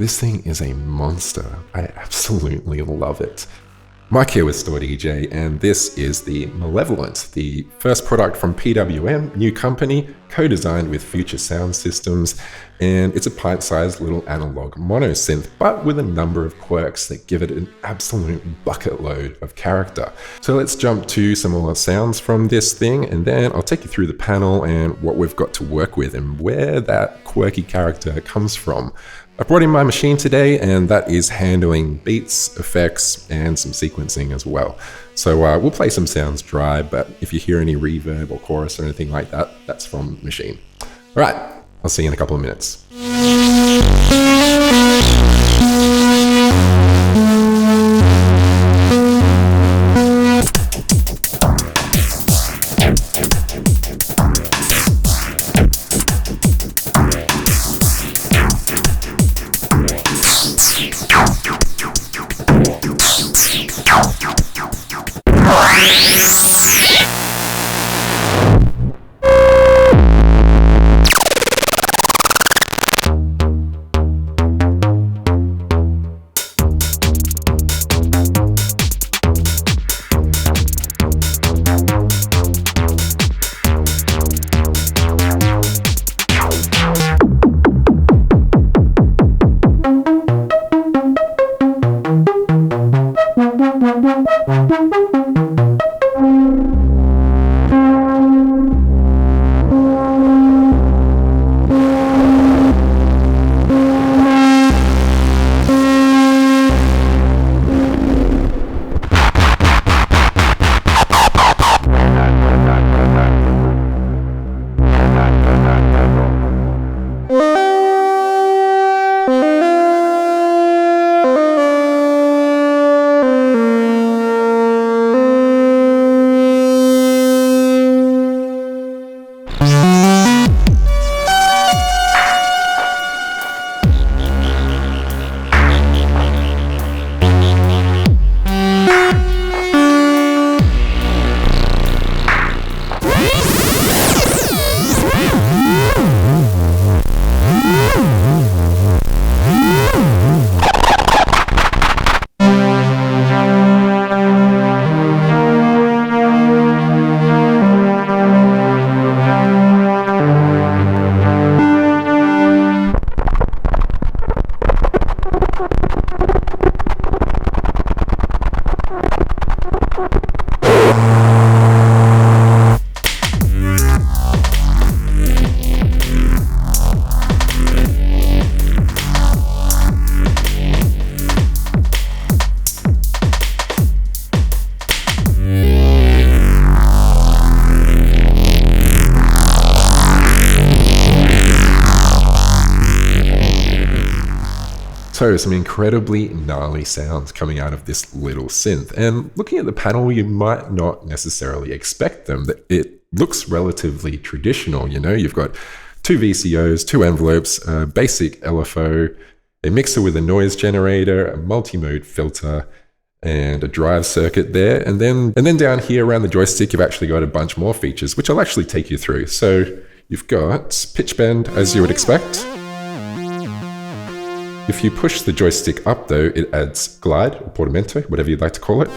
This thing is a monster. I absolutely love it. Mike here with Store DJ, and this is the Malevolent, the first product from PWM, new company, co-designed with Future Sound Systems, and it's a pint-sized little analog mono-synth, but with a number of quirks that give it an absolute bucket load of character. So let's jump to some more sounds from this thing, and then I'll take you through the panel and what we've got to work with and where that quirky character comes from. I brought in my Maschine today, and that is handling beats, effects, and some sequencing as well. So we'll play some sounds dry, but if you hear any reverb or chorus or anything like that, that's from Maschine. All right, I'll see you in a couple of minutes. So some incredibly gnarly sounds coming out of this little synth. And looking at the panel, you might not necessarily expect them. It looks relatively traditional, you know, you've got two VCOs, two envelopes, a basic LFO, a mixer with a noise generator, a multi-mode filter, and a drive circuit there. And then down here around the joystick, you've actually got a bunch more features, which I'll actually take you through. So you've got pitch bend, as you would expect. If you push the joystick up though, it adds glide, or portamento, whatever you'd like to call it.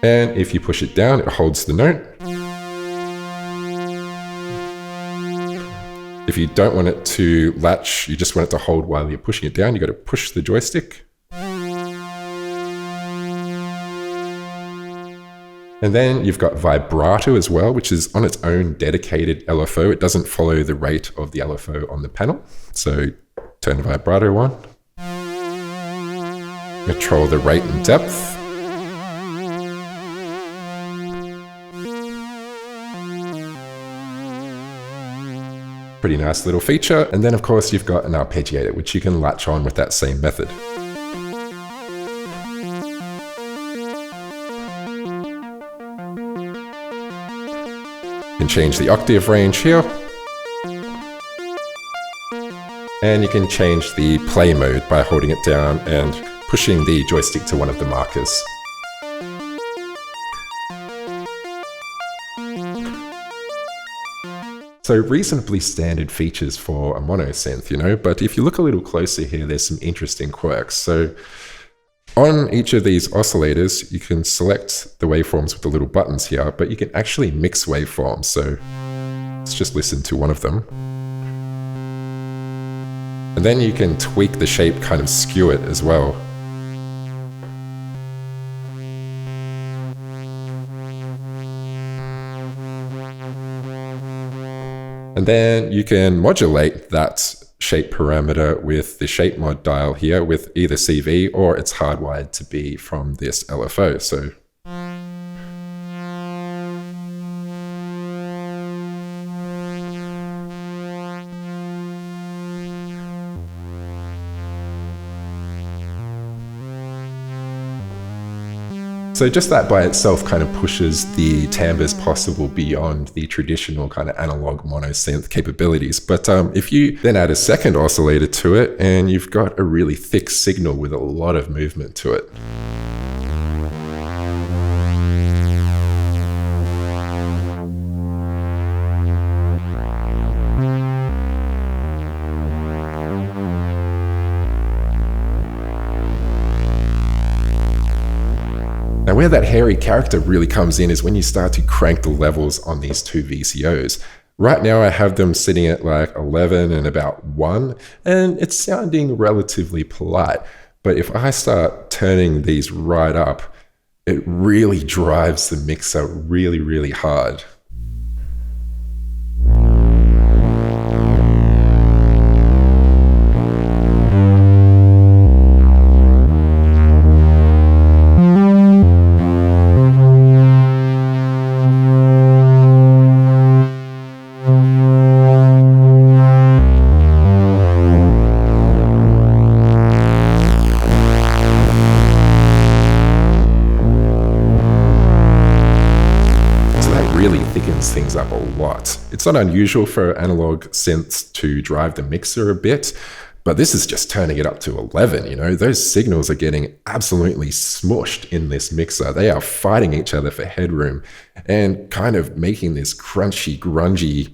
And if you push it down, it holds the note. If you don't want it to latch, you just want it to hold while you're pushing it down, you've got to push the joystick. And then you've got vibrato as well, which is on its own dedicated LFO. It doesn't follow the rate of the LFO on the panel. So turn the vibrato on. Control the rate and depth. Pretty nice little feature. And then of course you've got an arpeggiator, which you can latch on with that same method. You can change the octave range here. And you can change the play mode by holding it down and pushing the joystick to one of the markers. So reasonably standard features for a mono-synth, you know, but if you look a little closer here, there's some interesting quirks. So on each of these oscillators, you can select the waveforms with the little buttons here, but you can actually mix waveforms. So let's just listen to one of them. And then you can tweak the shape, kind of skew it as well. And then you can modulate that shape parameter with the shape mod dial here with either CV, or it's hardwired to be from this LFO. So just that by itself kind of pushes the timbres possible beyond the traditional kind of analog mono-synth capabilities. But if you then add a second oscillator to it, and you've got a really thick signal with a lot of movement to it. Now where that hairy character really comes in is when you start to crank the levels on these two VCOs. Right now I have them sitting at like 11 and about 1, and it's sounding relatively polite. But if I start turning these right up, it really drives the mixer really, really hard. Really thickens things up a lot. It's not unusual for analog synths to drive the mixer a bit, but this is just turning it up to 11, you know? Those signals are getting absolutely smushed in this mixer. They are fighting each other for headroom and kind of making this crunchy, grungy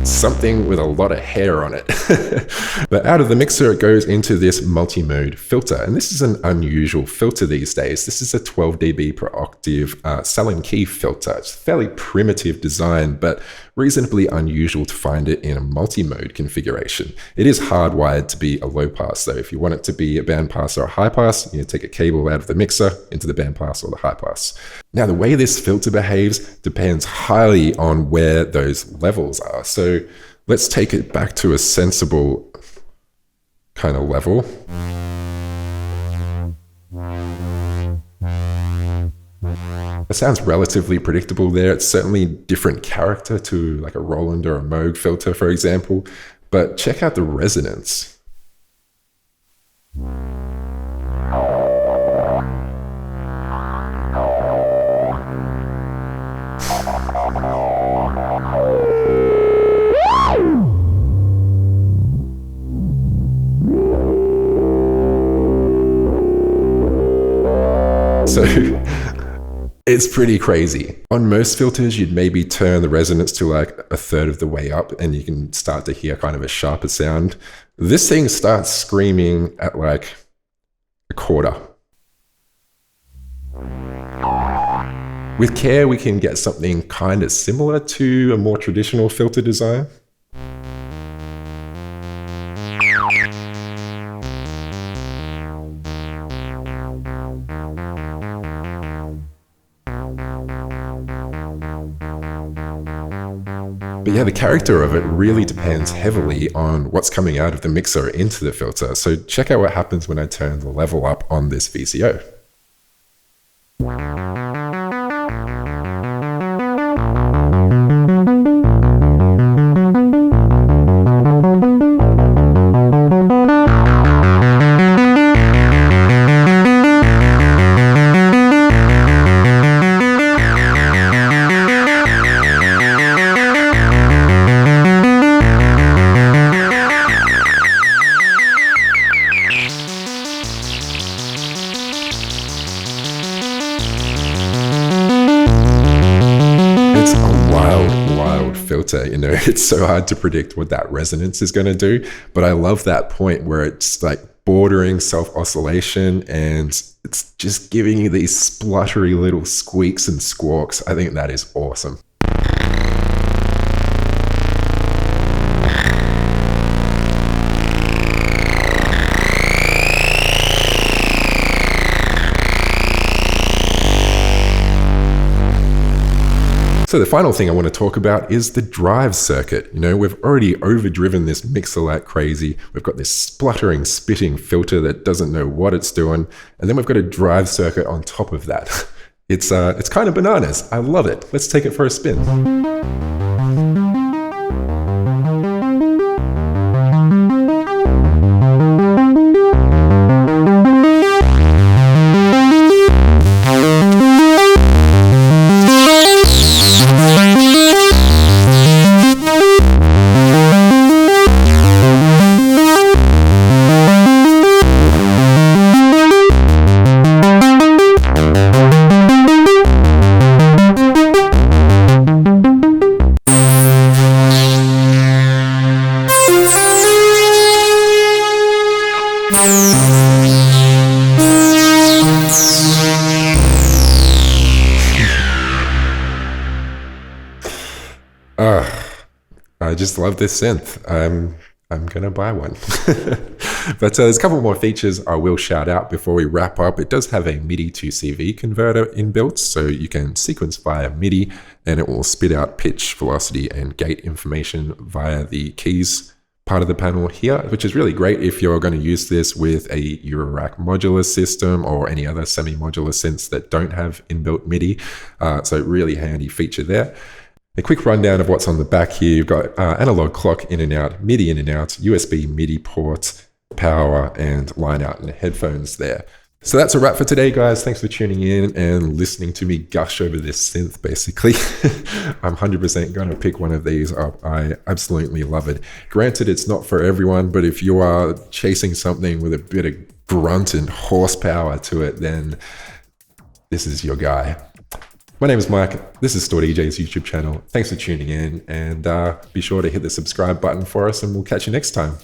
something with a lot of hair on it. But out of the mixer, it goes into this multi-mode filter. And this is an unusual filter these days. This is a 12 dB per octave Sallen-Key filter. It's a fairly primitive design, but reasonably unusual to find it in a multi-mode configuration. It is hardwired to be a low pass though. If you want it to be a band pass or a high pass, you take a cable out of the mixer into the band pass or the high pass. Now the way this filter behaves depends highly on where those levels are. So let's take it back to a sensible kind of level. It sounds relatively predictable there. It's certainly different character to like a Roland or a Moog filter, for example, but check out the resonance. So it's pretty crazy. On most filters, you'd maybe turn the resonance to like a third of the way up and you can start to hear kind of a sharper sound. This thing starts screaming at like a quarter. With care, we can get something kind of similar to a more traditional filter design. But yeah, the character of it really depends heavily on what's coming out of the mixer into the filter. So check out what happens when I turn the level up on this VCO. filter, you know, it's so hard to predict what that resonance is going to do. But I love that point where it's like bordering self-oscillation and it's just giving you these spluttery little squeaks and squawks. I think that is awesome. So the final thing I want to talk about is the drive circuit. You know, we've already overdriven this mixer like crazy. We've got this spluttering, spitting filter that doesn't know what it's doing. And then we've got a drive circuit on top of that. It's kind of bananas. I love it. Let's take it for a spin. I just love this synth. I'm gonna buy one. But there's a couple more features I will shout out before we wrap up. It does have a MIDI to CV converter inbuilt, so you can sequence via MIDI and it will spit out pitch, velocity, and gate information via the keys part of the panel here, which is really great if you're going to use this with a Eurorack modular system or any other semi-modular synths that don't have inbuilt MIDI. So really handy feature there. A quick rundown of what's on the back here. You've got analog clock in and out, MIDI in and out, USB MIDI port, power, and line out and headphones there. So that's a wrap for today, guys. Thanks for tuning in and listening to me gush over this synth, basically. I'm 100% going to pick one of these up. I absolutely love it. Granted, it's not for everyone, but if you are chasing something with a bit of grunt and horsepower to it, then this is your guy. My name is Mike. This is Store DJ's YouTube channel. Thanks for tuning in, and be sure to hit the subscribe button for us, and we'll catch you next time.